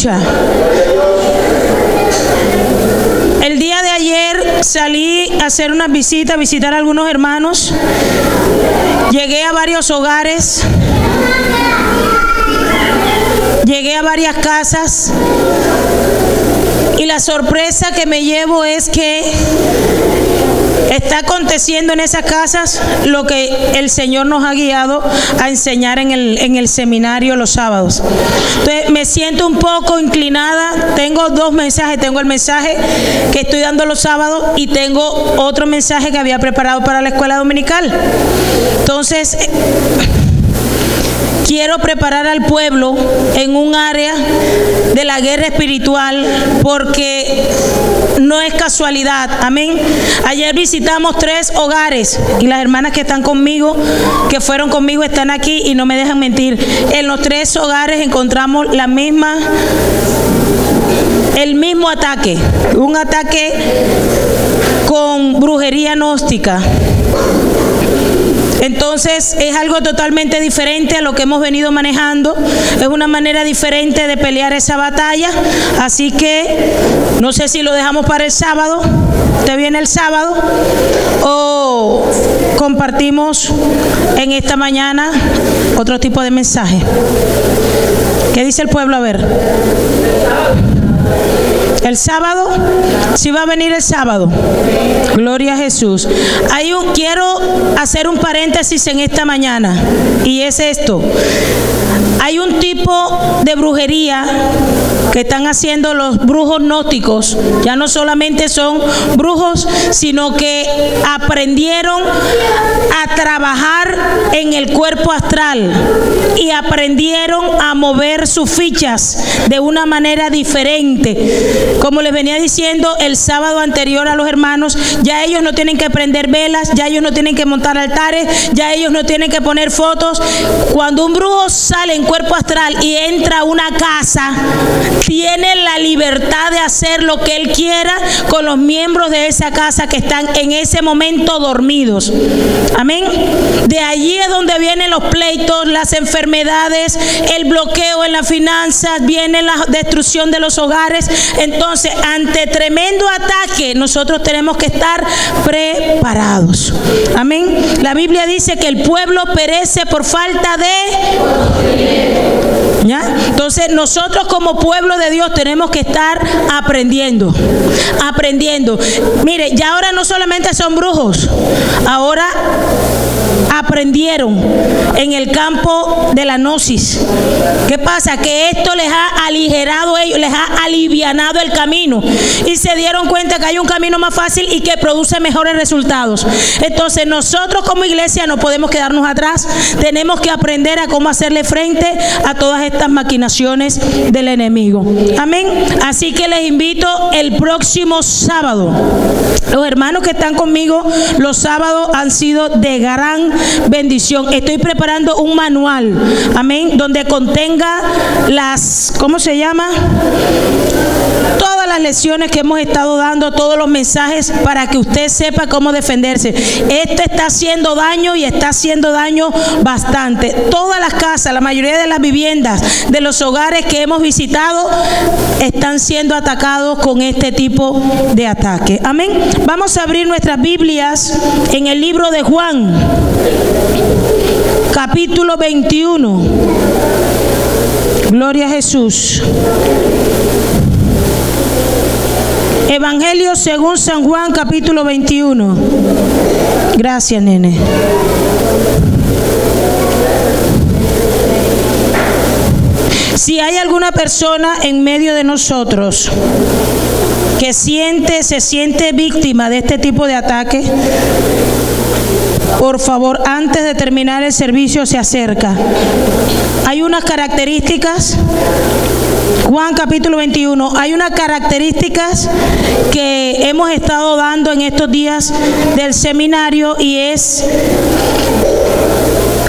escucha. El día de ayer salí a hacer una visita, a visitar a algunos hermanos. Llegué a varios hogares. Llegué a varias casas. Y la sorpresa que me llevo es que está aconteciendo en esas casas lo que el Señor nos ha guiado a enseñar en el seminario los sábados. Entonces me siento un poco inclinada. Tengo dos mensajes. Tengo el mensaje que estoy dando los sábados y tengo otro mensaje que había preparado para la escuela dominical. Entonces quiero preparar al pueblo en un área de la guerra espiritual, porque no es casualidad. Amén. Ayer visitamos 3 hogares y las hermanas que están conmigo, que fueron conmigo, están aquí y no me dejan mentir. En los 3 hogares encontramos el mismo ataque, un ataque con brujería gnóstica. Entonces es algo totalmente diferente a lo que hemos venido manejando. Es una manera diferente de pelear esa batalla. Así que no sé si lo dejamos para el sábado. ¿Usted viene el sábado? ¿O compartimos en esta mañana otro tipo de mensaje? ¿Qué dice el pueblo? A ver. ¿El sábado? ¿Sí va a venir el sábado? Gloria a Jesús. Quiero hacer un paréntesis en esta mañana, y es esto. Hay un tipo de brujería que están haciendo los brujos gnósticos. Ya no solamente son brujos, sino que aprendieron a trabajar en el cuerpo astral y aprendieron a mover sus fichas de una manera diferente. Como les venía diciendo el sábado anterior a los hermanos, ya ellos no tienen que prender velas, ya ellos no tienen que montar altares, ya ellos no tienen que poner fotos. Cuando un brujo sale en cuerpo astral y entra a una casa, tiene la libertad de hacer lo que él quiera con los miembros de esa casa que están en ese momento dormidos. Amén. De allí es donde vienen los pleitos, las enfermedades, el bloqueo en las finanzas, viene la destrucción de los hogares. Entonces, ante tremendo ataque, nosotros tenemos que estar preparados. Amén. La Biblia dice que el pueblo perece por falta de... ¿Ya? Entonces nosotros como pueblo de Dios tenemos que estar aprendiendo. Mire, ya ahora no solamente son brujos, ahora aprendieron en el campo de la gnosis. ¿Qué pasa? Que esto les ha aligerado ellos, les ha alivianado el camino, y se dieron cuenta que hay un camino más fácil y que produce mejores resultados. Entonces nosotros como iglesia no podemos quedarnos atrás. Tenemos que aprender a cómo hacerle frente a todas estas maquinaciones del enemigo. Amén. Así que les invito el próximo sábado. Los hermanos que están conmigo los sábados han sido de gran bendición. Estoy preparando un manual, amén, donde contenga ¿cómo se llama? Todas las lecciones que hemos estado dando, todos los mensajes, para que usted sepa cómo defenderse. Este está haciendo daño, y está haciendo daño bastante. Todas las casas, la mayoría de las viviendas, de los hogares que hemos visitado, están siendo atacados con este tipo de ataque. Amén. Vamos a abrir nuestras Biblias en el libro de Juan, capítulo 21. Gloria a Jesús. Evangelio según San Juan, capítulo 21. Gracias, nene. Si hay alguna persona en medio de nosotros que se siente víctima de este tipo de ataque, por favor, antes de terminar el servicio se acerca. Hay unas características, Juan capítulo 21, hay unas características que hemos estado dando en estos días del seminario, y es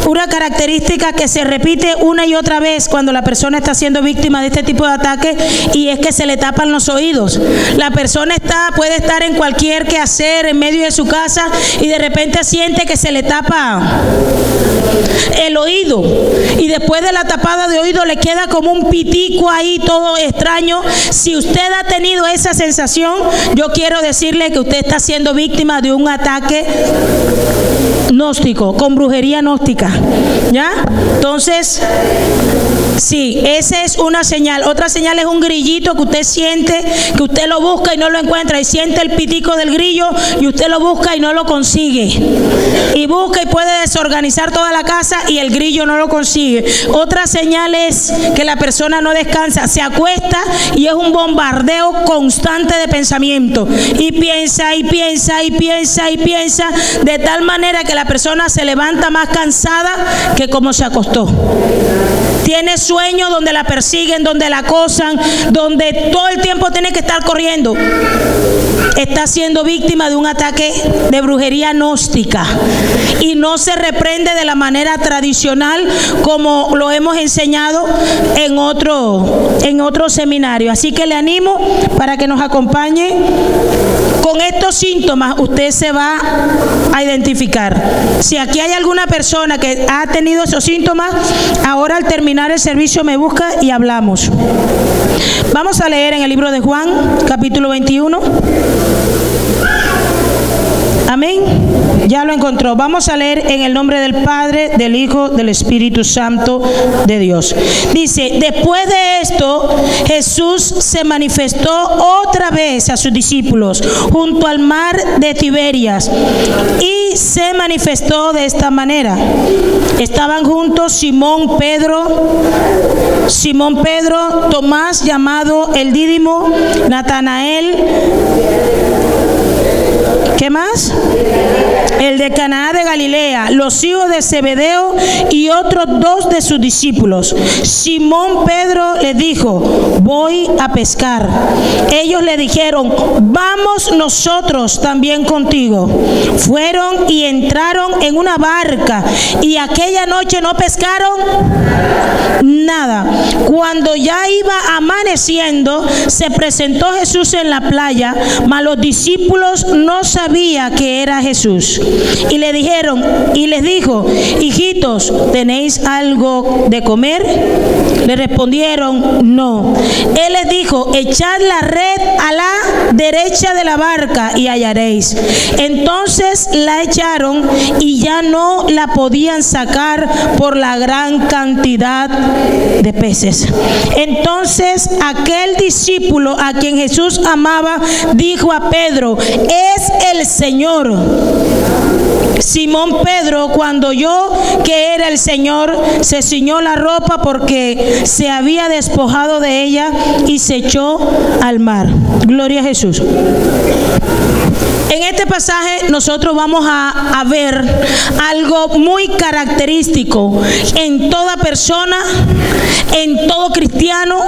una característica que se repite una y otra vez cuando la persona está siendo víctima de este tipo de ataque, y es que se le tapan los oídos. La persona puede estar en cualquier quehacer en medio de su casa y de repente siente que se le tapa el oído, y después de la tapada de oído le queda como un pitico ahí todo extraño. Si usted ha tenido esa sensación, yo quiero decirle que usted está siendo víctima de un ataque gnóstico, con brujería gnóstica, ¿ya? Entonces, sí, esa es una señal. Otra señal es un grillito que usted siente, que usted lo busca y no lo encuentra, y siente el pitico del grillo y usted lo busca y no lo consigue, y busca y puede desorganizar toda la casa y el grillo no lo consigue. Otra señal es que la persona no descansa, se acuesta y es un bombardeo constante de pensamiento, y piensa y piensa y piensa y piensa, de tal manera que la persona se levanta más cansada que como se acostó. Tiene sueños donde la persiguen, donde la acosan, donde todo el tiempo tiene que estar corriendo. Está siendo víctima de un ataque de brujería gnóstica, y no se reprende de la manera tradicional como lo hemos enseñado en otro seminario. Así que le animo para que nos acompañe. Con estos síntomas usted se va a identificar. Si aquí hay alguna persona que ha tenido esos síntomas, ahora al terminar el servicio me busca y hablamos. Vamos a leer en el libro de Juan, capítulo 21. Amén. Ya lo encontró. Vamos a leer en el nombre del Padre, del Hijo, del Espíritu Santo de Dios. Dice: después de esto, Jesús se manifestó otra vez a sus discípulos junto al mar de Tiberias, y se manifestó de esta manera. Estaban juntos Simón Pedro, Tomás llamado el Dídimo, Natanael, ¿qué más? El de Caná de Galilea, los hijos de Zebedeo y otros dos de sus discípulos. Simón Pedro les dijo: voy a pescar. Ellos le dijeron: vamos nosotros también contigo. Fueron y entraron en una barca, y aquella noche no pescaron nada. Cuando ya iba amaneciendo, se presentó Jesús en la playa, mas los discípulos no sabían que era Jesús. Y le dijeron, y les dijo: hijitos, ¿tenéis algo de comer? Le respondieron: no. Él les dijo: echad la red a la derecha de la barca y hallaréis. Entonces la echaron, y ya no la podían sacar por la gran cantidad de peces. Entonces aquel discípulo a quien Jesús amaba dijo a Pedro: es el Señor. Simón Pedro, cuando oyó que era el Señor, se ciñó la ropa porque se había despojado de ella, y se echó al mar. Gloria a Jesús. En este pasaje nosotros vamos a ver algo muy característico en toda persona, en todo cristiano,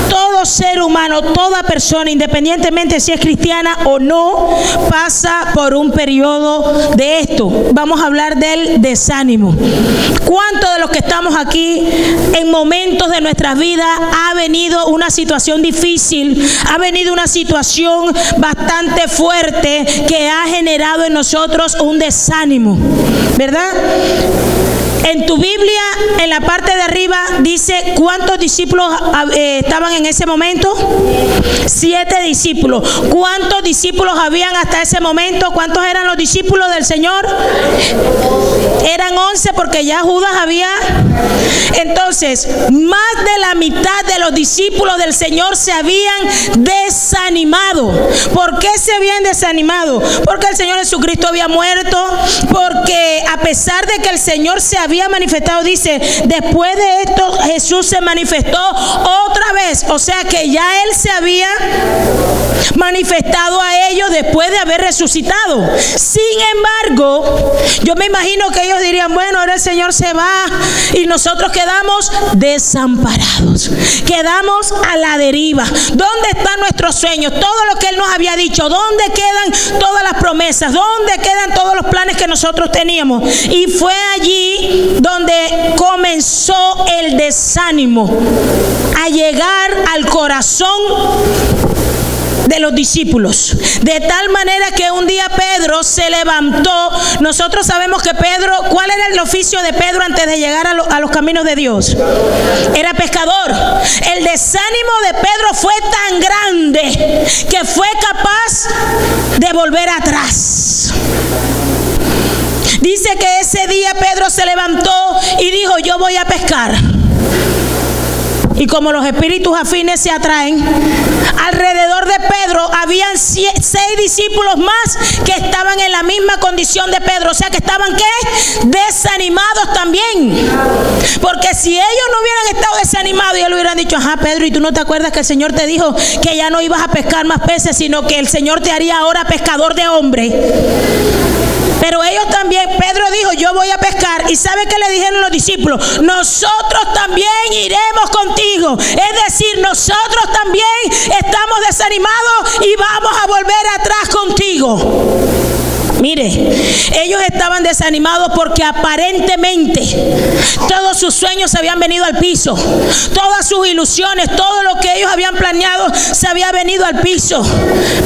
todo ser humano, toda persona, independientemente si es cristiana o no, pasa por un periodo de esto. Vamos a hablar del desánimo. ¿Cuántos de los que estamos aquí en momentos de nuestras vidas ha venido una situación difícil, ha venido una situación bastante fuerte que ha generado en nosotros un desánimo, ¿verdad? En tu Biblia, en la parte de arriba, dice cuántos discípulos estaban en ese momento. 7 discípulos. ¿Cuántos discípulos habían hasta ese momento? ¿Cuántos eran los discípulos del Señor? Eran 11, porque ya Judas había. Entonces, más de la mitad de los discípulos del Señor se habían desanimado. ¿Por qué se habían desanimado? Porque el Señor Jesucristo había muerto, porque a pesar de que el Señor se había manifestado, dice, después de esto Jesús se manifestó otra vez. O sea que ya Él se había manifestado a ellos después de haber resucitado. Sin embargo, yo me imagino que ellos dirían: bueno, ahora el Señor se va y nosotros quedamos desamparados, quedamos a la deriva. ¿Dónde están nuestros sueños? Todo lo que Él nos había dicho. ¿Dónde quedan todas las promesas? ¿Dónde quedan todos los planes que nosotros teníamos? Y fue allí donde comenzó el desánimo a llegar al corazón de los discípulos, de tal manera que un día Pedro se levantó. Nosotros sabemos que Pedro, ¿cuál era el oficio de Pedro antes de llegar a los caminos de Dios? Era pescador. El desánimo de Pedro fue tan grande que fue capaz de volver atrás. Dice que ese día Pedro se levantó y dijo: yo voy a pescar. Y como los espíritus afines se atraen, alrededor de Pedro habían 6 discípulos más que estaban en la misma condición de Pedro. O sea que estaban ¿qué? Desanimados también. Porque si ellos no hubieran estado desanimados, ellos le hubieran dicho: ajá, Pedro, ¿y tú no te acuerdas que el Señor te dijo que ya no ibas a pescar más peces, sino que el Señor te haría ahora pescador de hombres? Pero ellos también, Pedro dijo: yo voy a pescar. ¿Y sabe qué le dijeron los discípulos? Nosotros también iremos contigo. Es decir, nosotros también estamos desanimados y vamos a volver atrás contigo. Mire, ellos estaban desanimados porque aparentemente todos sus sueños se habían venido al piso. Todas sus ilusiones, todo lo que ellos habían planeado se había venido al piso.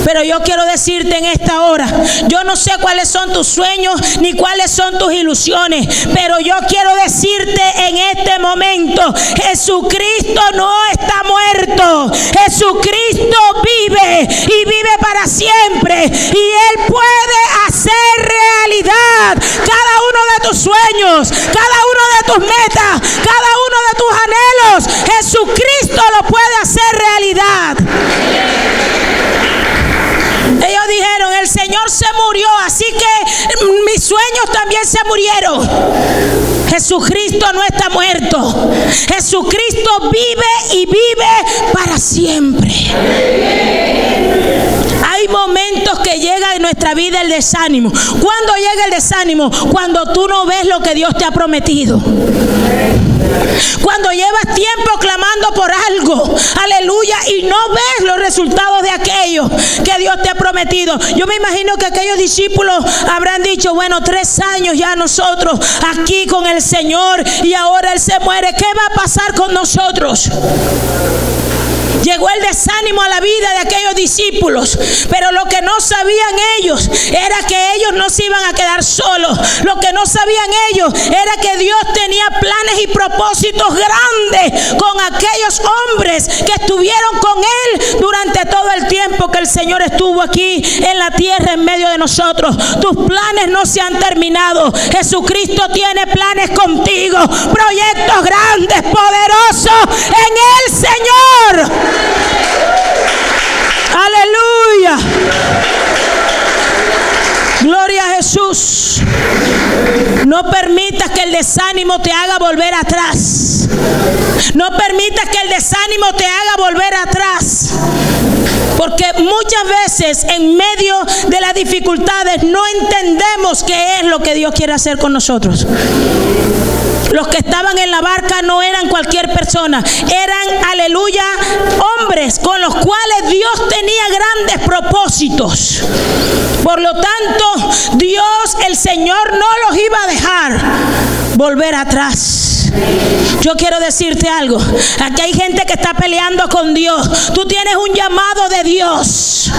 Pero yo quiero decirte en esta hora, yo no sé cuáles son tus sueños ni cuáles son tus ilusiones, pero yo quiero decirte en este momento: Jesucristo no está muerto. Jesucristo vive y vive para siempre, y Él puede hacer realidad cada uno de tus sueños, cada uno de tus metas, cada uno de tus anhelos. Jesucristo lo puede hacer realidad. Ellos dijeron: el Señor se murió, así que mis sueños también se murieron. Jesucristo no está muerto. Jesucristo vive y vive para siempre. Hay momentos que llega en nuestra vida el desánimo. ¿Cuándo llega el desánimo? Cuando tú no ves lo que Dios te ha prometido. Cuando llevas tiempo clamando por algo, aleluya, y no ves los resultados de aquello que Dios te ha prometido. Yo me imagino que aquellos discípulos habrán dicho: bueno, 3 años ya nosotros aquí con el Señor y ahora Él se muere. ¿Qué va a pasar con nosotros? Llegó el desánimo a la vida de aquellos discípulos, pero lo que no sabían ellos era que ellos no se iban a quedar solos. Lo que no sabían ellos era que Dios tenía planes y propósitos grandes con aquellos hombres que estuvieron con Él durante todo el tiempo que el Señor estuvo aquí en la tierra en medio de nosotros. Tus planes no se han terminado. Jesucristo tiene planes contigo, proyectos grandes, poderosos en el Señor. Aleluya. Gloria a Jesús. No permitas que el desánimo te haga volver atrás. No permitas que el desánimo te haga volver atrás. Porque muchas veces en medio de las dificultades no entendemos qué es lo que Dios quiere hacer con nosotros. Los que estaban en la barca no eran cualquier persona, eran, aleluya, hombres con los cuales Dios tenía grandes propósitos. Por lo tanto, Dios, el Señor, no los iba a dejar volver atrás. Yo quiero decirte algo. Aquí hay gente que está peleando con Dios. Tú tienes un llamado de Dios.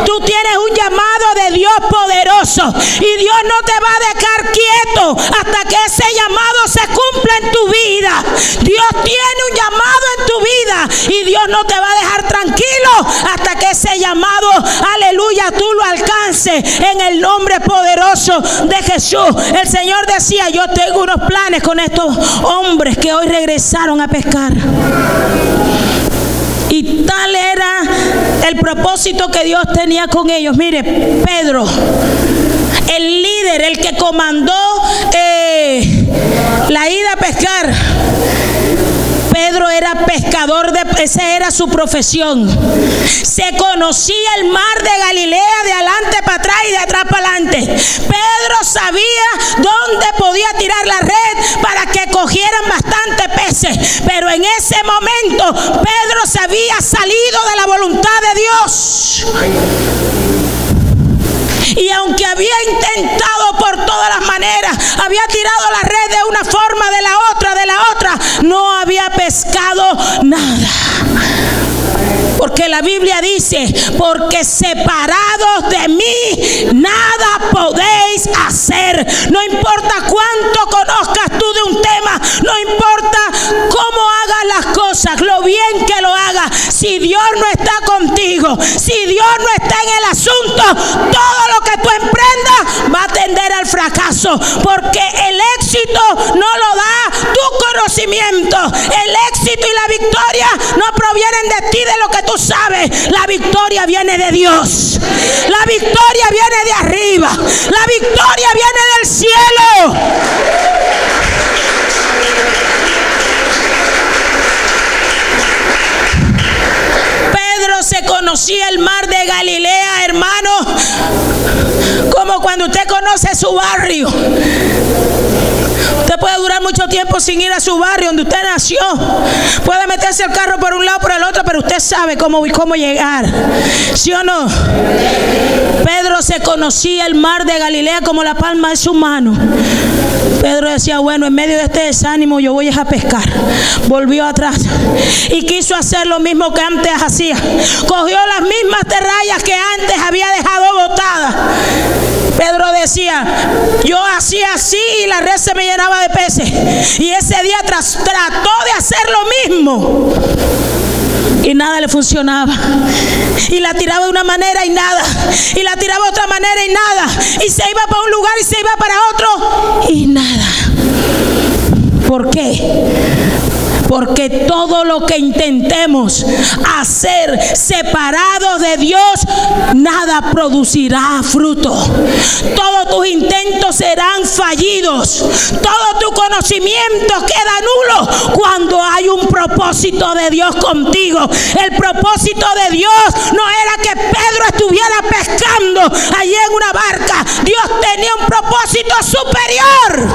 Tú tienes un llamado de Dios poderoso. Y Dios no te va a dejar quieto hasta que ese llamado se cumpla en tu vida. Dios tiene un llamado en tu vida. Y Dios no te va a dejar tranquilo hasta que ese llamado, aleluya, tú lo alcances en el nombre poderoso de Jesús. El Señor decía: yo tengo unos planes con estos hombres que hoy regresaron a pescar. Y tal era el propósito que Dios tenía con ellos. Mire, Pedro, el líder, el que comandó la ida a pescar. Pedro era pescador, esa era su profesión. Se conocía el mar de Galilea de adelante para atrás y de atrás para adelante. Pedro sabía dónde podía tirar la red para que cogieran bastante peces. Pero en ese momento Pedro se había salido de la voluntad de Dios. Y aunque había intentado por por todas las maneras, había tirado la red de una forma, de la otra, no había pescado nada. Porque la Biblia dice, porque separados de mí nada podéis hacer. No importa cuánto conozcas tú de un tema, no importa cómo hagas las cosas, lo bien que lo hagas, si Dios no está contigo, si Dios no está en el asunto, todo lo que tú emprendas va a tender al fracaso, porque el éxito no lo da tu conocimiento. El éxito y la victoria no provienen de ti, de lo que tú sabes. La victoria viene de Dios. La victoria viene de arriba. La victoria viene del cielo. Pedro se conocía el mar de Galilea, hermano, como cuando usted conoce su barrio. Usted puede durar mucho tiempo sin ir a su barrio donde usted nació. Puede meterse el carro por un lado, por el otro, pero usted sabe cómo llegar. ¿Sí o no? Pedro se conocía el mar de Galilea como la palma de su mano. Pedro decía, bueno, en medio de este desánimo yo voy a pescar. Volvió atrás y quiso hacer lo mismo que antes hacía. Cogió las mismas terrayas que antes había dejado botadas. Pedro decía, yo hacía así y la red se me llenaba de peces. Y ese día trató de hacer lo mismo y nada le funcionaba. Y la tiraba de una manera y nada, y la tiraba de otra manera y nada, y se iba para un lugar y se iba para otro y nada. ¿Por qué? Porque todo lo que intentemos hacer separados de Dios, nada producirá fruto. Todos tus intentos serán fallidos. Todo tu conocimiento queda nulo cuando hay un propósito de Dios contigo. El propósito de Dios no era que Pedro estuviera pescando allí en una barca. Dios tenía un propósito superior.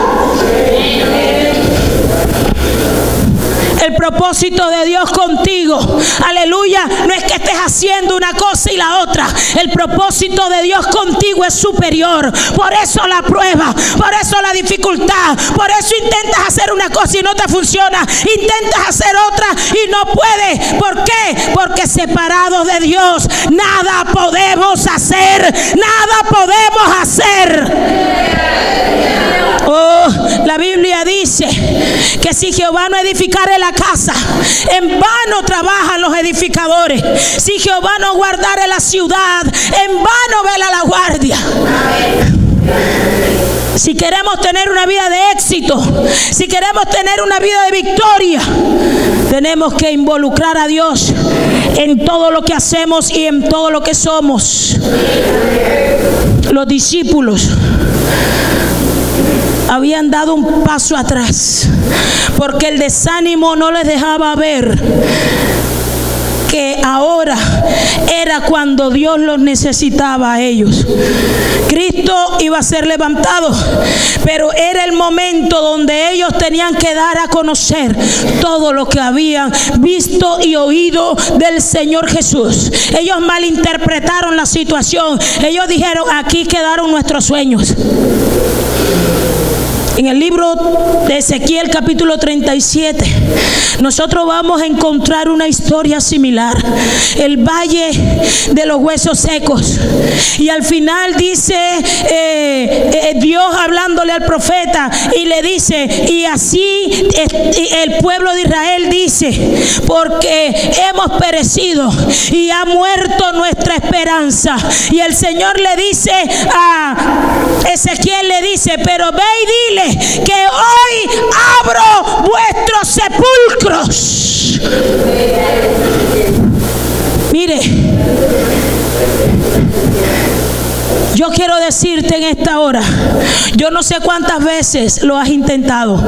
El propósito de Dios contigo, aleluya, no es que estés haciendo una cosa y la otra. El propósito de Dios contigo es superior. Por eso la prueba, por eso la dificultad, por eso intentas hacer una cosa y no te funciona, intentas hacer otra y no puedes. ¿Por qué? Porque separados de Dios nada podemos hacer, nada podemos hacer. Oh, la Biblia dice que si Jehová no edificare la casa, en vano trabajan los edificadores. Si Jehová no guardare la ciudad, en vano vela la guardia. Si queremos tener una vida de éxito, si queremos tener una vida de victoria, tenemos que involucrar a Dios en todo lo que hacemos y en todo lo que somos. Los discípulos habían dado un paso atrás porque el desánimo no les dejaba ver que ahora era cuando Dios los necesitaba a ellos. Cristo iba a ser levantado, pero era el momento donde ellos tenían que dar a conocer todo lo que habían visto y oído del Señor Jesús. Ellos malinterpretaron la situación. Ellos dijeron, aquí quedaron nuestros sueños. En el libro de Ezequiel capítulo 37, nosotros vamos a encontrar una historia similar. El valle de los huesos secos. Y al final dice Dios hablándole al profeta y le dice, y así el pueblo de Israel dice, porque hemos perecido y ha muerto nuestra esperanza. Y el Señor le dice a Ezequiel, le dice, pero ve y dile que hoy abro vuestros sepulcros. Mire, yo quiero decirte en esta hora, yo no sé cuántas veces lo has intentado,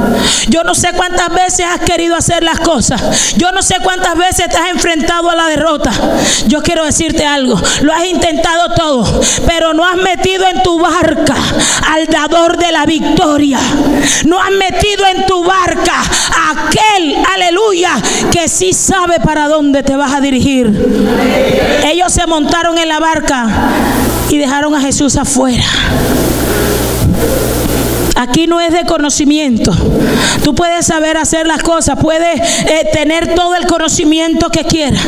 yo no sé cuántas veces has querido hacer las cosas, yo no sé cuántas veces te has enfrentado a la derrota. Yo quiero decirte algo, lo has intentado todo, pero no has metido en tu barca al dador de la victoria. No has metido en tu barca a aquel, aleluya, que sí sabe para dónde te vas a dirigir. Ellos se montaron en la barca y dejaron a Jesús afuera. Aquí no es de conocimiento. Tú puedes saber hacer las cosas, puedes tener todo el conocimiento que quieras,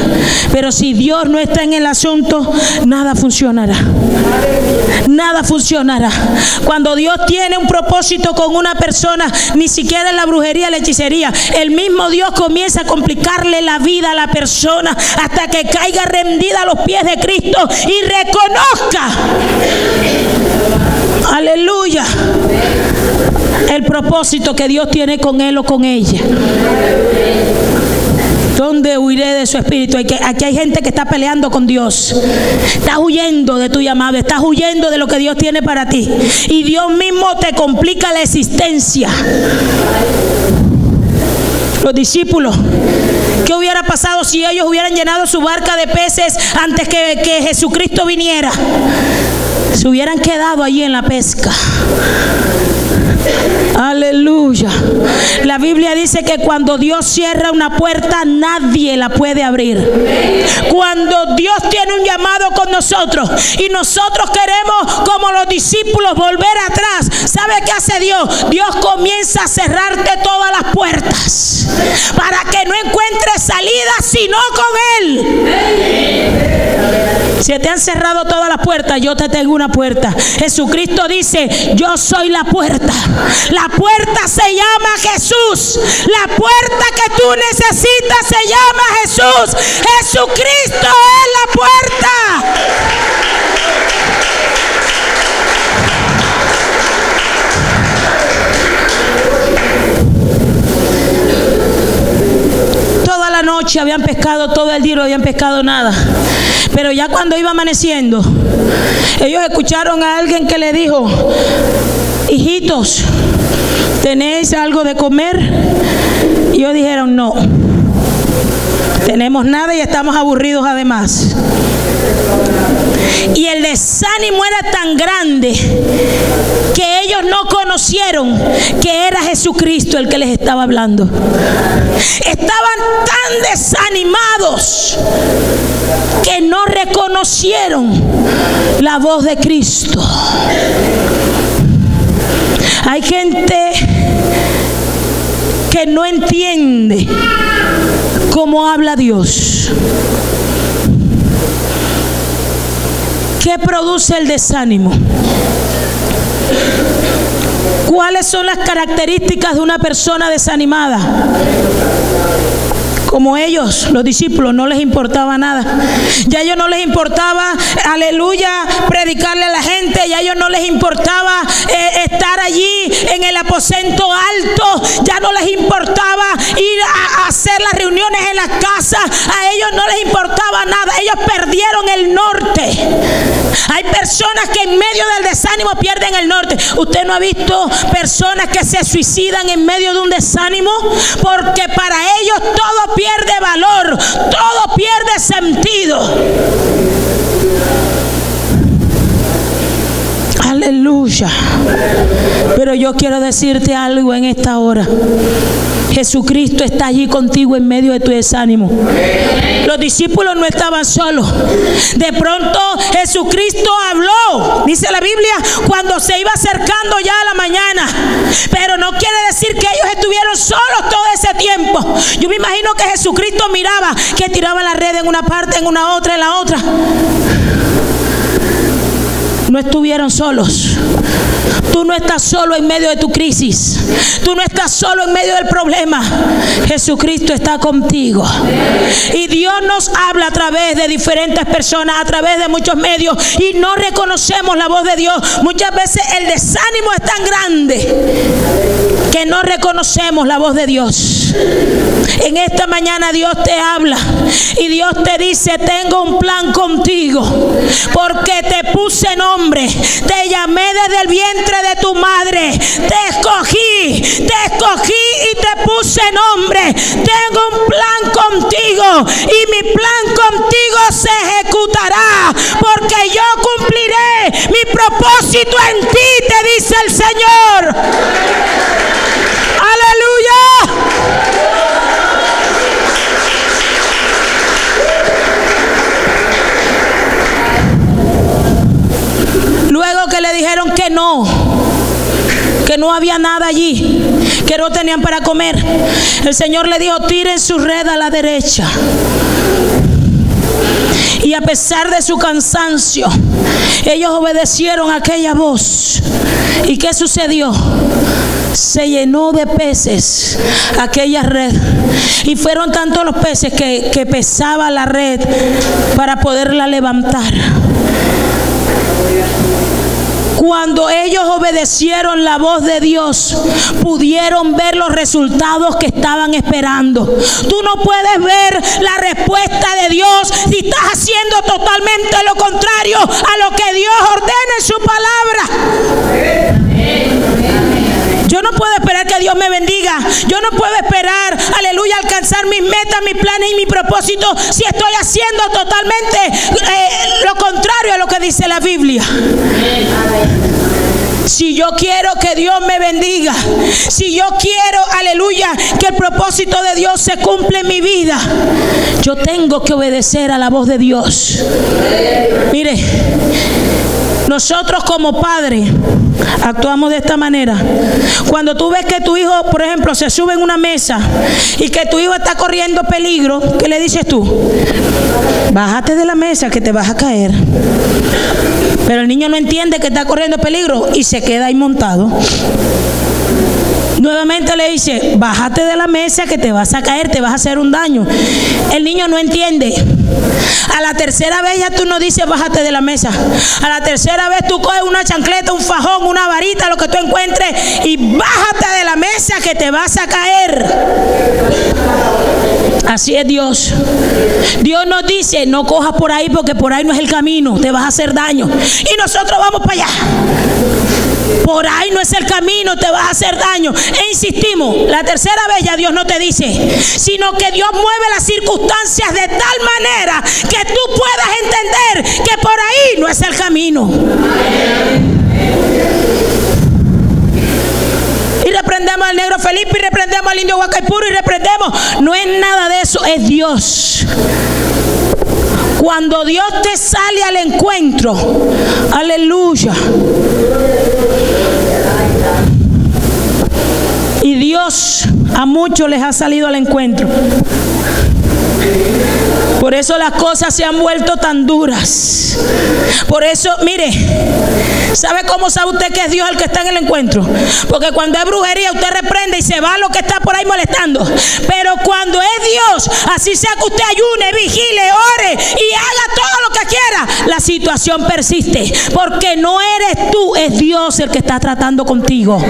pero si Dios no está en el asunto, nada funcionará. Nada funcionará. Cuando Dios tiene un propósito con una persona, ni siquiera en la brujería, la hechicería, el mismo Dios comienza a complicarle la vida a la persona hasta que caiga rendida a los pies de Cristo y reconozca, aleluya, el propósito que Dios tiene con él o con ella. ¿Dónde huiré de su espíritu? Aquí hay gente que está peleando con Dios. Estás huyendo de tu llamado, estás huyendo de lo que Dios tiene para ti. Y Dios mismo te complica la existencia. Los discípulos, ¿qué hubiera pasado si ellos hubieran llenado su barca de peces antes que Jesucristo viniera? Se hubieran quedado allí en la pesca. Aleluya. La Biblia dice que cuando Dios cierra una puerta, nadie la puede abrir. Cuando Dios tiene un llamado con nosotros y nosotros queremos, como los discípulos, volver atrás, ¿sabe qué hace Dios? Dios comienza a cerrarte todas las puertas para que no encuentres salida sino con Él. Si te han cerrado todas las puertas, yo te tengo una puerta. Jesucristo dice: yo soy la puerta. La puerta se llama Jesús. La puerta que tú necesitas se llama Jesús. Jesucristo es la puerta. Toda la noche habían pescado, todo el día no habían pescado nada. Pero ya cuando iba amaneciendo, ellos escucharon a alguien que le dijo: hijitos, ¿tenéis algo de comer? Y ellos dijeron: no, tenemos nada y estamos aburridos además. Y el desánimo era tan grande que ellos no conocieron que era Jesucristo el que les estaba hablando. Estaban tan desanimados que no reconocieron la voz de Cristo. Hay gente que no entiende cómo habla Dios. ¿Qué produce el desánimo? ¿Cuáles son las características de una persona desanimada? Como ellos, los discípulos, no les importaba nada. Ya a ellos no les importaba, aleluya, predicarle a la gente. Ya a ellos no les importaba estar allí en el aposento alto. Ya no les importaba ir a hacer las reuniones en las casas. A ellos no les importaba nada. Ellos perdieron el norte. Hay personas que en medio del desánimo pierden el norte. ¿Usted no ha visto personas que se suicidan en medio de un desánimo? Porque para ellos todo pierde valor, todo pierde sentido. Aleluya. Pero yo quiero decirte algo en esta hora. Jesucristo está allí contigo en medio de tu desánimo. Los discípulos no estaban solos. De pronto Jesucristo habló, dice la Biblia, cuando se iba acercando ya a la mañana. Pero no quiere decir que ellos estuvieron solos todo ese tiempo. Yo me imagino que Jesucristo miraba que tiraba la red en una parte, en una otra, en la otra. No estuvieron solos. Tú no estás solo en medio de tu crisis. Tú no estás solo en medio del problema. Jesucristo está contigo. Y Dios nos habla a través de diferentes personas, a través de muchos medios, y no reconocemos la voz de Dios. Muchas veces el desánimo es tan grande que no reconocemos la voz de Dios. En esta mañana Dios te habla y Dios te dice: tengo un plan contigo, porque te puse nombre, te llamé desde el vientre de tu madre, te escogí y te puse nombre. Tengo un plan contigo y mi plan contigo se ejecutará, porque yo cumpliré mi propósito en ti, te dice el Señor. Aleluya. Luego que le dijeron que no, que no había nada allí, que no tenían para comer. El Señor le dijo: tiren su red a la derecha. Y a pesar de su cansancio, ellos obedecieron a aquella voz. ¿Y qué sucedió? Se llenó de peces aquella red, y fueron tantos los peces que pesaba la red para poderla levantar. Cuando ellos obedecieron la voz de Dios, pudieron ver los resultados que estaban esperando. Tú no puedes ver la respuesta de Dios si estás haciendo totalmente lo contrario a lo que Dios ordena en su palabra. Yo no puedo esperar que Dios me bendiga. Yo no puedo esperar, aleluya, alcanzar mis metas, mis planes y mis propósitos si estoy haciendo totalmente lo contrario a lo que dice la Biblia. Si yo quiero que Dios me bendiga, si yo quiero, aleluya, que el propósito de Dios se cumpla en mi vida, yo tengo que obedecer a la voz de Dios. Mire, nosotros como padres actuamos de esta manera. Cuando tú ves que tu hijo, por ejemplo, se sube en una mesa y que tu hijo está corriendo peligro, ¿qué le dices tú? Bájate de la mesa que te vas a caer. Pero el niño no entiende que está corriendo peligro y se queda ahí montado. Nuevamente le dice: bájate de la mesa que te vas a caer, te vas a hacer un daño. El niño no entiende. A la tercera vez ya tú no dices bájate de la mesa. A la tercera vez tú coges una chancleta, un fajón, una varita, lo que tú encuentres, y bájate de la mesa que te vas a caer. Así es Dios. Dios nos dice: no cojas por ahí porque por ahí no es el camino, te vas a hacer daño. Y nosotros vamos para allá. Por ahí no es el camino, te vas a hacer daño. E insistimos. La tercera vez ya Dios no te dice, sino que Dios mueve las circunstancias de tal manera que tú puedas entender que por ahí no es el camino. Y reprendemos al negro Felipe, y reprendemos al indio Huacaipuro, y reprendemos. No es nada de eso, es Dios. Cuando Dios te sale al encuentro, aleluya. Y Dios a muchos les ha salido al encuentro. Por eso las cosas se han vuelto tan duras. Por eso, mire, ¿sabe cómo sabe usted que es Dios el que está en el encuentro? Porque cuando es brujería, usted reprende y se va lo que está por ahí molestando. Pero cuando es Dios, así sea que usted ayune, vigile, ore y haga todo lo que quiera, la situación persiste. Porque no eres tú, es Dios el que está tratando contigo.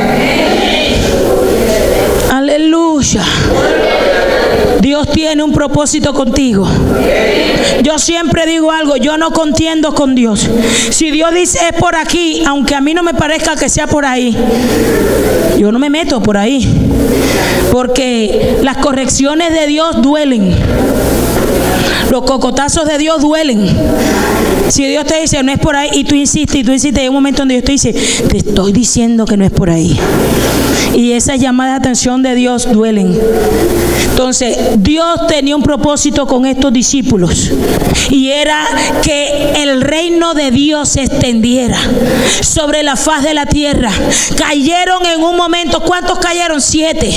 Aleluya. Dios tiene un propósito contigo. Yo siempre digo algo: yo no contiendo con Dios. Si Dios dice es por aquí, aunque a mí no me parezca que sea por ahí, yo no me meto por ahí, porque las correcciones de Dios duelen. Los cocotazos de Dios duelen. Si Dios te dice no es por ahí y tú insistes, hay un momento donde Dios te dice: te estoy diciendo que no es por ahí. Y esas llamadas de atención de Dios duelen. Entonces Dios tenía un propósito con estos discípulos, y era que el reino de Dios se extendiera sobre la faz de la tierra. Cayeron en un momento. ¿Cuántos cayeron? 7.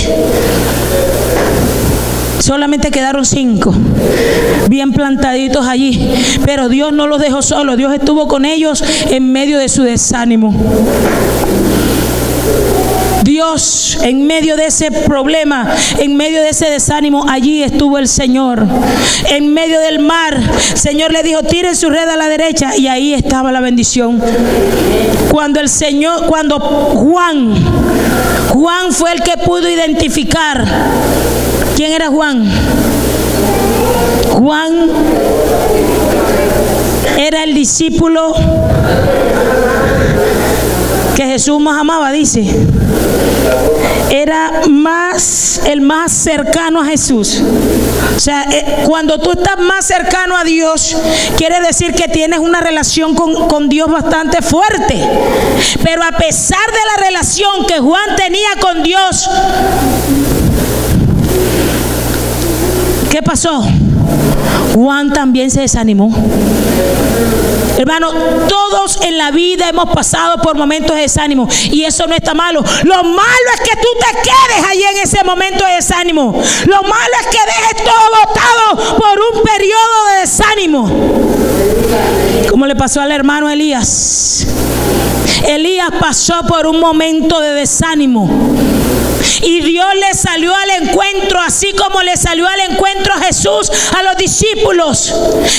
Solamente quedaron 5 bien plantaditos allí, pero Dios no los dejó solos. Dios estuvo con ellos en medio de su desánimo. Dios, en medio de ese problema, en medio de ese desánimo, allí estuvo el Señor. En medio del mar, el Señor le dijo: tiren su red a la derecha, y ahí estaba la bendición. Cuando Juan fue el que pudo identificar. ¿Quién era Juan? Juan era el discípulo que Jesús más amaba, dice. Era el más cercano a Jesús. O sea, cuando tú estás más cercano a Dios, quiere decir que tienes una relación con Dios bastante fuerte. Pero a pesar de la relación que Juan tenía con Dios, ¿qué pasó? Juan también se desanimó. Hermano, todos en la vida hemos pasado por momentos de desánimo y eso no está malo. Lo malo es que tú te quedes ahí en ese momento de desánimo. Lo malo es que dejes todo botado por un periodo de desánimo, como le pasó al hermano Elías. Elías pasó por un momento de desánimo y Dios le salió al encuentro, así como le salió al encuentro a Jesús a los discípulos.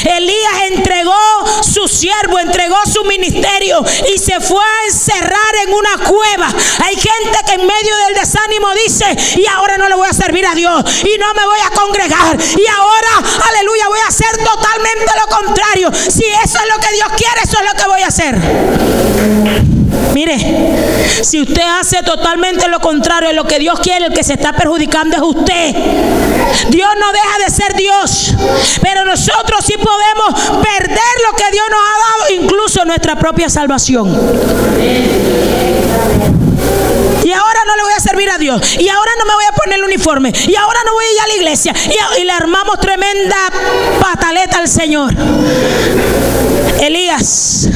Elías entregó su siervo, entregó su ministerio y se fue a encerrar en una cueva. Hay gente que en medio del desánimo dice: y ahora no le voy a servir a Dios y no me voy a congregar, y ahora, aleluya, voy a hacer totalmente lo contrario. Si eso es lo que Dios quiere, eso es lo que voy a hacer. Mire, si usted hace totalmente lo contrario de lo que Dios quiere, el que se está perjudicando es usted. Dios no deja de ser Dios, pero nosotros sí podemos perder lo que Dios nos ha dado, incluso nuestra propia salvación. Y ahora no le voy a servir a Dios, y ahora no me voy a poner el uniforme, y ahora no voy a ir a la iglesia, y le armamos tremenda pataleta al Señor. Elías,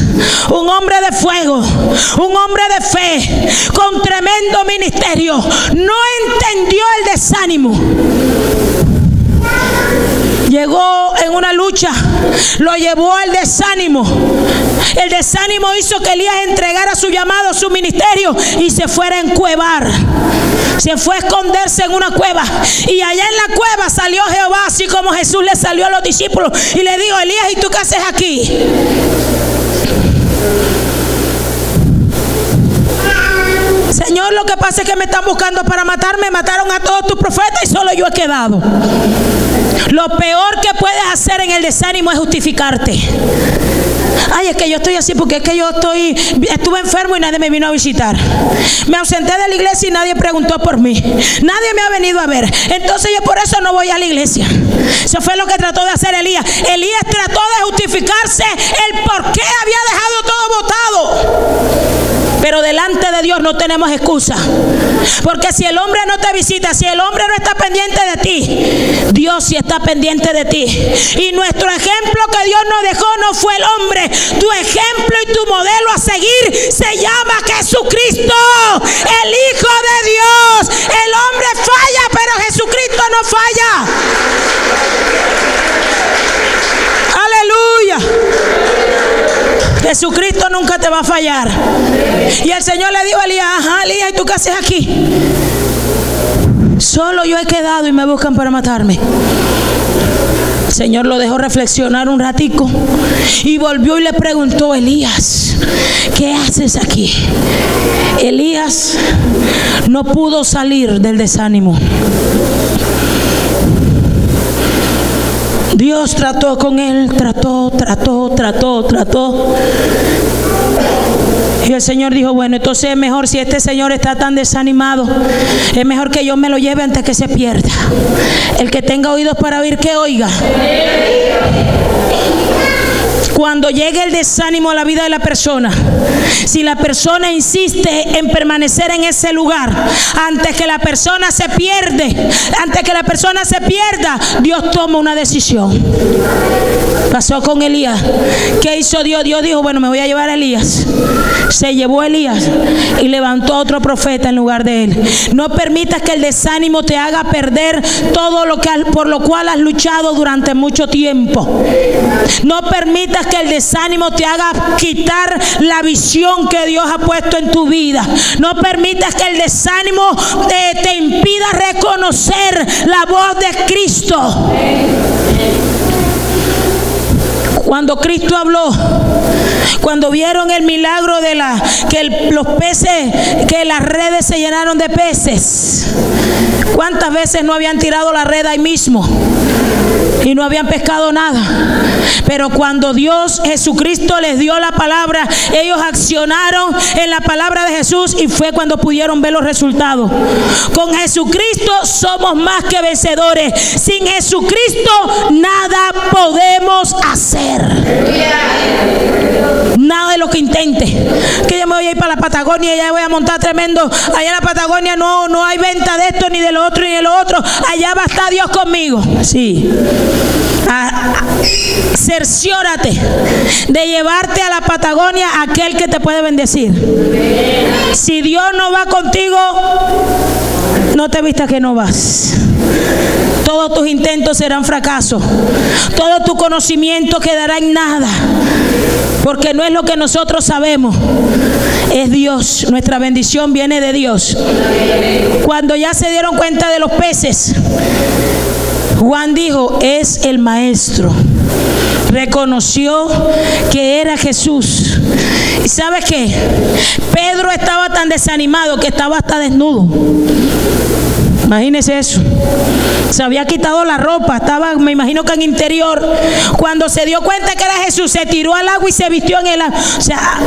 un hombre de fuego, un hombre de fe, con tremendo ministerio, no entendió el desánimo. Llegó en una lucha, lo llevó al desánimo. El desánimo hizo que Elías entregara su llamado, su ministerio, y se fuera a encuevar. Se fue a esconderse en una cueva, y allá en la cueva salió Jehová, así como Jesús le salió a los discípulos y le dijo: Elías, ¿y tú qué haces aquí? Señor, lo que pasa es que me están buscando para matarme. Mataron a todos tus profetas y solo yo he quedado. Lo peor que puedes hacer en el desánimo es justificarte. Ay, es que yo estoy así porque es que estuve enfermo y nadie me vino a visitar. Me ausenté de la iglesia y nadie preguntó por mí. Nadie me ha venido a ver. Entonces yo por eso no voy a la iglesia. Eso fue lo que trató de hacer Elías. Elías trató de justificarse el por qué había dejado todo botado. Pero delante de Dios no tenemos excusa. Porque si el hombre no te visita, si el hombre no está pendiente de ti, Dios sí está pendiente de ti. Y nuestro ejemplo que Dios nos dejó no fue el hombre. Tu ejemplo y tu modelo a seguir se llama Jesucristo, el Hijo de Dios. El hombre falla, pero Jesucristo no falla. Aleluya. Jesucristo nunca te va a fallar. Y el Señor le dijo a Elías: ajá, Elías, ¿y tú qué haces aquí? Solo yo he quedado y me buscan para matarme. El Señor lo dejó reflexionar un ratico y volvió y le preguntó: Elías, ¿qué haces aquí? Elías no pudo salir del desánimo. Dios trató con él, trató. Y el Señor dijo: bueno, entonces es mejor, si este señor está tan desanimado, es mejor que yo me lo lleve antes que se pierda. El que tenga oídos para oír, que oiga. Cuando llegue el desánimo a la vida de la persona, si la persona insiste en permanecer en ese lugar, antes que la persona se pierda, Dios toma una decisión. Pasó con Elías. ¿Qué hizo Dios? Dios dijo: bueno, me voy a llevar a Elías. Se llevó a Elías y levantó a otro profeta en lugar de él. No permitas que el desánimo te haga perder todo lo que por lo cual has luchado durante mucho tiempo. No permitas que el desánimo te haga quitar la visión que Dios ha puesto en tu vida. No permitas que el desánimo te impida reconocer la voz de Cristo. Cuando Cristo habló, cuando vieron el milagro de los peces, que las redes se llenaron de peces, ¿cuántas veces no habían tirado la red ahí mismo y no habían pescado nada? Pero cuando Jesucristo les dio la palabra, ellos accionaron en la palabra de Jesús y fue cuando pudieron ver los resultados. Con Jesucristo somos más que vencedores. Sin Jesucristo nada podemos hacer. Nada de lo que intente. Que yo me voy a ir para la Patagonia y ya voy a montar tremendo. Allá en la Patagonia no hay venta de esto, ni de lo otro, ni de lo otro. Allá va a estar Dios conmigo. Sí. Cerciórate de llevarte a la Patagonia a aquel que te puede bendecir. Si Dios no va contigo, no te vistas que no vas. Todos tus intentos serán fracasos. Todo tu conocimiento quedará en nada. Porque no es lo que nosotros sabemos, es Dios. Nuestra bendición viene de Dios. Cuando ya se dieron cuenta de los peces, Juan dijo, es el maestro. Reconoció que era Jesús. ¿Y sabes qué? Pedro estaba tan desanimado que estaba hasta desnudo. Imagínese eso. Se había quitado la ropa, estaba, me imagino que en interior. Cuando se dio cuenta que era Jesús, se tiró al agua y se vistió en el agua. O sea,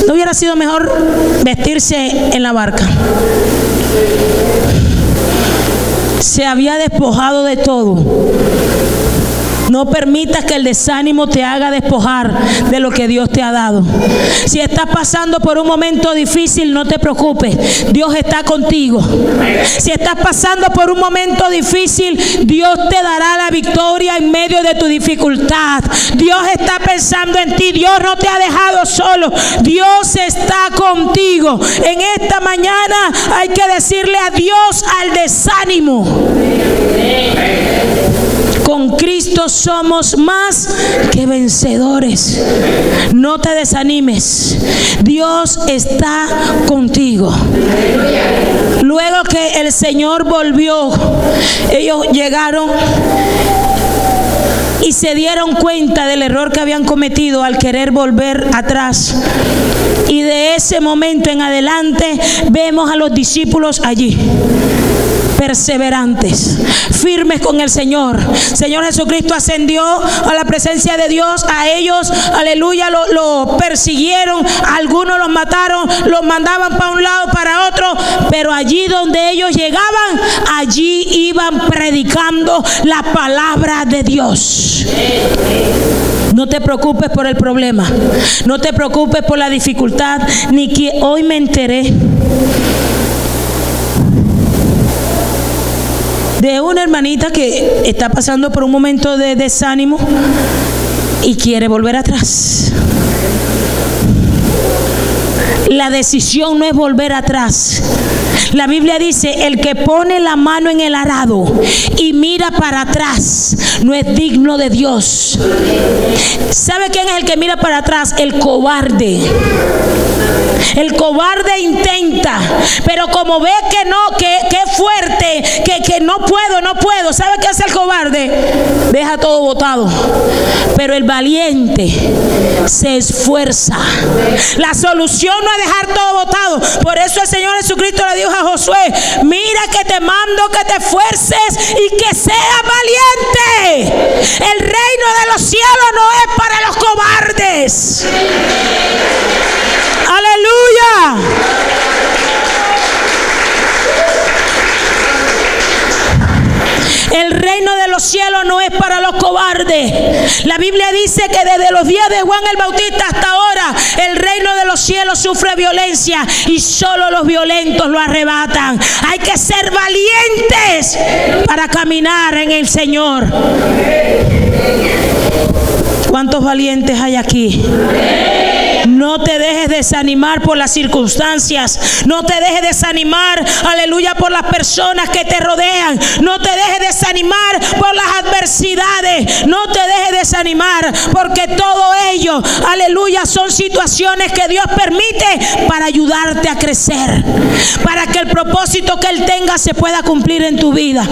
¿no hubiera sido mejor vestirse en la barca? Se había despojado de todo. No permitas que el desánimo te haga despojar de lo que Dios te ha dado. Si estás pasando por un momento difícil, no te preocupes. Dios está contigo. Si estás pasando por un momento difícil, Dios te dará la victoria en medio de tu dificultad. Dios está pensando en ti. Dios no te ha dejado solo. Dios está contigo. En esta mañana hay que decirle adiós al desánimo. Con Cristo somos más que vencedores. No te desanimes. Dios está contigo. Luego que el Señor volvió, ellos llegaron y se dieron cuenta del error que habían cometido al querer volver atrás. Y de ese momento en adelante vemos a los discípulos allí, perseverantes, firmes con el Señor. Señor Jesucristo ascendió a la presencia de Dios. A ellos, aleluya, lo persiguieron, algunos los mataron, los mandaban para un lado, para otro, pero allí donde ellos llegaban, allí iban predicando la palabra de Dios. No te preocupes por el problema, no te preocupes por la dificultad, ni que hoy me enteré de una hermanita que está pasando por un momento de desánimo y quiere volver atrás. La decisión no es volver atrás. La Biblia dice, el que pone la mano en el arado y mira para atrás no es digno de Dios. ¿Sabe quién es el que mira para atrás? El cobarde. El cobarde intenta, pero como ve que no, que es fuerte, que no puedo. ¿Sabe qué hace el cobarde? Deja todo botado. Pero el valiente se esfuerza. La solución no es dejar todo botado. Por eso el Señor Jesucristo le dijo a Josué, mira que te mando que te esfuerces y que seas valiente. El reino de los cielos no es para los cobardes. ¡Aleluya! El reino de los cielos no es para los cobardes. La Biblia dice que desde los días de Juan el Bautista hasta ahora, el reino de los cielos sufre violencia y solo los violentos lo arrebatan. Hay que ser valientes para caminar en el Señor. ¿Cuántos valientes hay aquí? No te dejes desanimar por las circunstancias. No te dejes desanimar, aleluya, por las personas que te rodean. No te dejes desanimar por las adversidades. No te dejes desanimar porque todo ello, aleluya, son situaciones que Dios permite para ayudarte a crecer, para que el propósito que Él tenga se pueda cumplir en tu vida.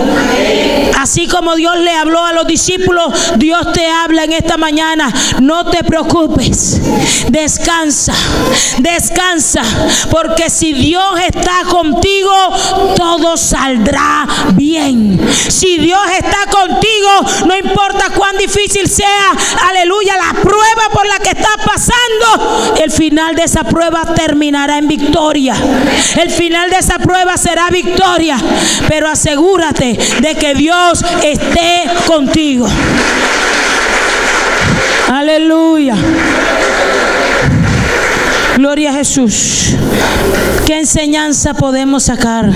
Así como Dios le habló a los discípulos, Dios te habla en esta mañana. No te preocupes. Descansa, descansa, porque si Dios está contigo, todo saldrá bien. Si Dios está contigo, no importa cuán difícil sea, aleluya, la prueba por la que estás pasando, el final de esa prueba terminará en victoria. El final de esa prueba será victoria, pero asegúrate de que Dios esté contigo. Aleluya. Gloria a Jesús. ¿Qué enseñanza podemos sacar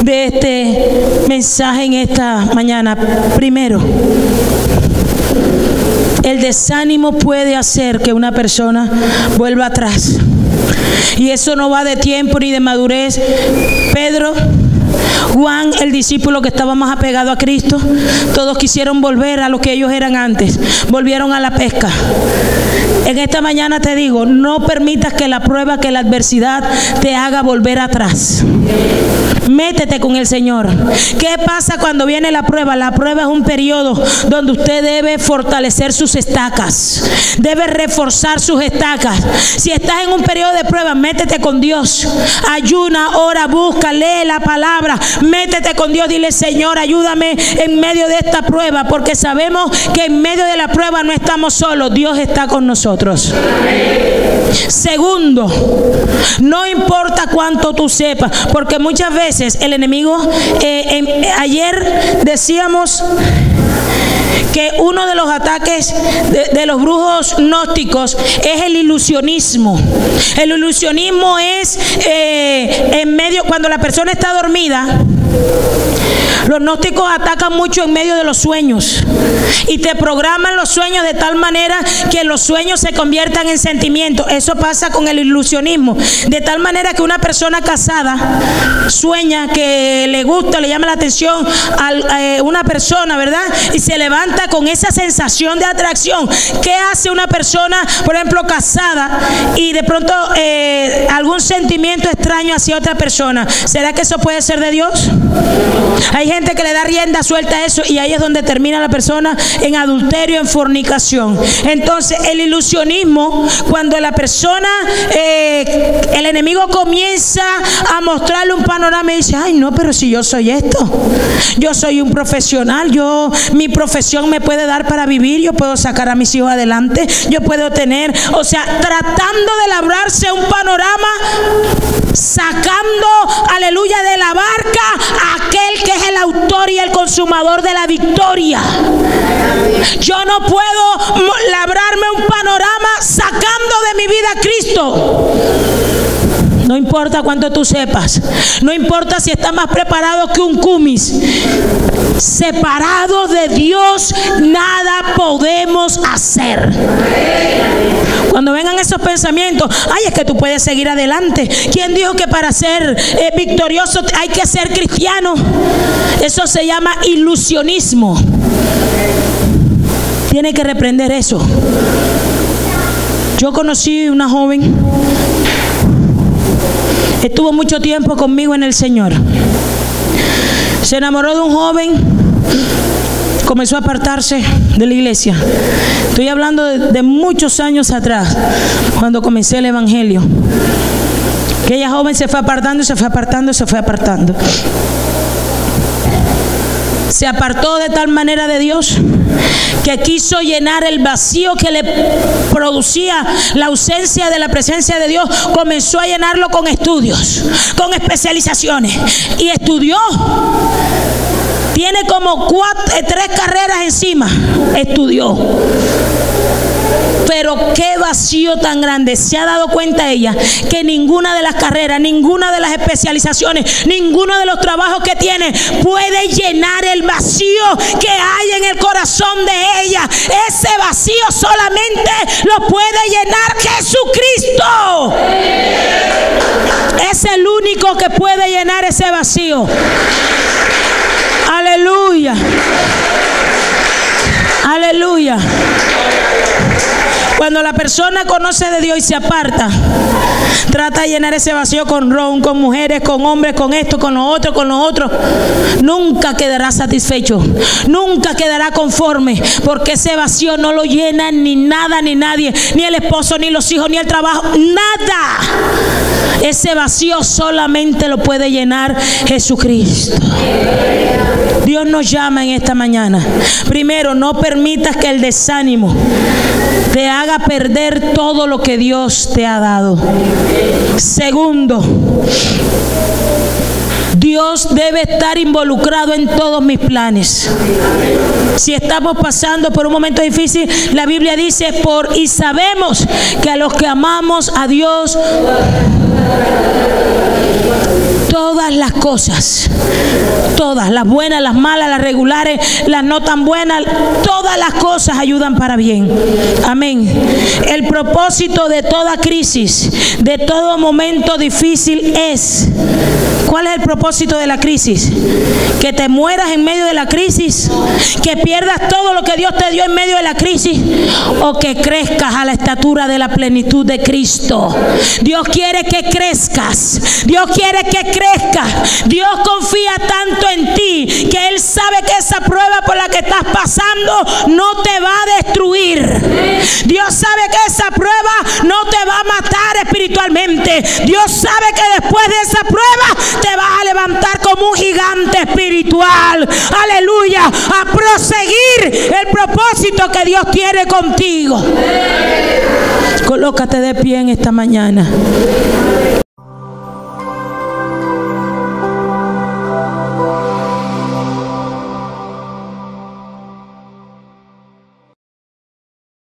de este mensaje en esta mañana? Primero, el desánimo puede hacer que una persona vuelva atrás. Y eso no va de tiempo ni de madurez. Pedro, Juan, el discípulo que estaba más apegado a Cristo, todos quisieron volver a lo que ellos eran antes. Volvieron a la pesca. En esta mañana te digo, no permitas que la prueba, que la adversidad te haga volver atrás. Métete con el Señor. ¿Qué pasa cuando viene la prueba? La prueba es un periodo donde usted debe fortalecer sus estacas, debe reforzar sus estacas. Si estás en un periodo de prueba, métete con Dios. Ayuna, ora, busca, lee la palabra. Métete con Dios, dile: Señor, ayúdame en medio de esta prueba, porque sabemos que en medio de la prueba no estamos solos, Dios está con nosotros. Segundo, no importa cuánto tú sepas, porque muchas veces el enemigo, ayer decíamos que uno de los ataques de los brujos gnósticos es el ilusionismo. El ilusionismo es en medio, cuando la persona está dormida. Los gnósticos atacan mucho en medio de los sueños y te programan los sueños de tal manera que los sueños se conviertan en sentimientos. Eso pasa con el ilusionismo, de tal manera que una persona casada sueña que le gusta, le llama la atención a una persona, ¿verdad? Y se levanta con esa sensación de atracción. ¿Qué hace una persona, por ejemplo, casada y de pronto algún sentimiento extraño hacia otra persona? ¿Será que eso puede ser de Dios? Hay gente que le da rienda suelta a eso y ahí es donde termina la persona en adulterio, en fornicación. Entonces el ilusionismo, cuando la persona, el enemigo comienza a mostrarle un panorama y dice: ay no, pero si yo soy esto, yo soy un profesional, mi profesión me puede dar para vivir, yo puedo sacar a mis hijos adelante, yo puedo tener, o sea, tratando de labrarse un panorama, sacando, aleluya, de la barca a aquel que es el autor y el consumador de la victoria. Yo no puedo labrarme un panorama sacando de mi vida a Cristo. No importa cuánto tú sepas, no importa si estás más preparado que un cumis. Separados de Dios, nada podemos hacer. Cuando vengan esos pensamientos: ay, es que tú puedes seguir adelante. ¿Quién dijo que para ser victorioso hay que ser cristiano? Eso se llama ilusionismo. Tiene que reprender eso. Yo conocí una joven, estuvo mucho tiempo conmigo en el Señor. Se enamoró de un joven, comenzó a apartarse de la iglesia. Estoy hablando de muchos años atrás, cuando comencé el evangelio. Aquella joven se fue apartando, se fue apartando, se fue apartando. Se apartó de tal manera de Dios que quiso llenar el vacío que le producía la ausencia de la presencia de Dios. Comenzó a llenarlo con estudios, con especializaciones, y estudió. Tiene como 3 carreras encima. Estudió. Pero qué vacío tan grande. Se ha dado cuenta ella que ninguna de las carreras, ninguna de las especializaciones, ninguno de los trabajos que tiene puede llenar el vacío que hay en el corazón de ella. Ese vacío solamente lo puede llenar Jesucristo. Es el único que puede llenar ese vacío. Aleluya. Aleluya. Cuando la persona conoce de Dios y se aparta, trata de llenar ese vacío con ron, con mujeres, con hombres, con esto, con lo otro, nunca quedará satisfecho, nunca quedará conforme, porque ese vacío no lo llena ni nada ni nadie, ni el esposo, ni los hijos, ni el trabajo, nada. Ese vacío solamente lo puede llenar Jesucristo. Dios nos llama en esta mañana. Primero, no permitas que el desánimo te haga perder todo lo que Dios te ha dado. Segundo, Dios debe estar involucrado en todos mis planes. Si estamos pasando por un momento difícil, la Biblia dice, y sabemos que a los que amamos a Dios, todas las cosas, todas, las buenas, las malas, las regulares, las no tan buenas, todas las cosas ayudan para bien. Amén. El propósito de toda crisis, de todo momento difícil es, ¿cuál es el propósito de la crisis? Que te mueras en medio de la crisis, que pierdas todo lo que Dios te dio en medio de la crisis, o que crezcas a la estatura de la plenitud de Cristo. Dios quiere que crezcas. Dios quiere que crezcas. Dios confía tanto en ti que Él sabe que esa prueba por la que estás pasando no te va a destruir. Dios sabe que esa prueba no te va a matar espiritualmente. Dios sabe que después de esa prueba te vas a levantar como un gigante espiritual. Aleluya. A proseguir el propósito que Dios tiene contigo. Colócate de pie en esta mañana.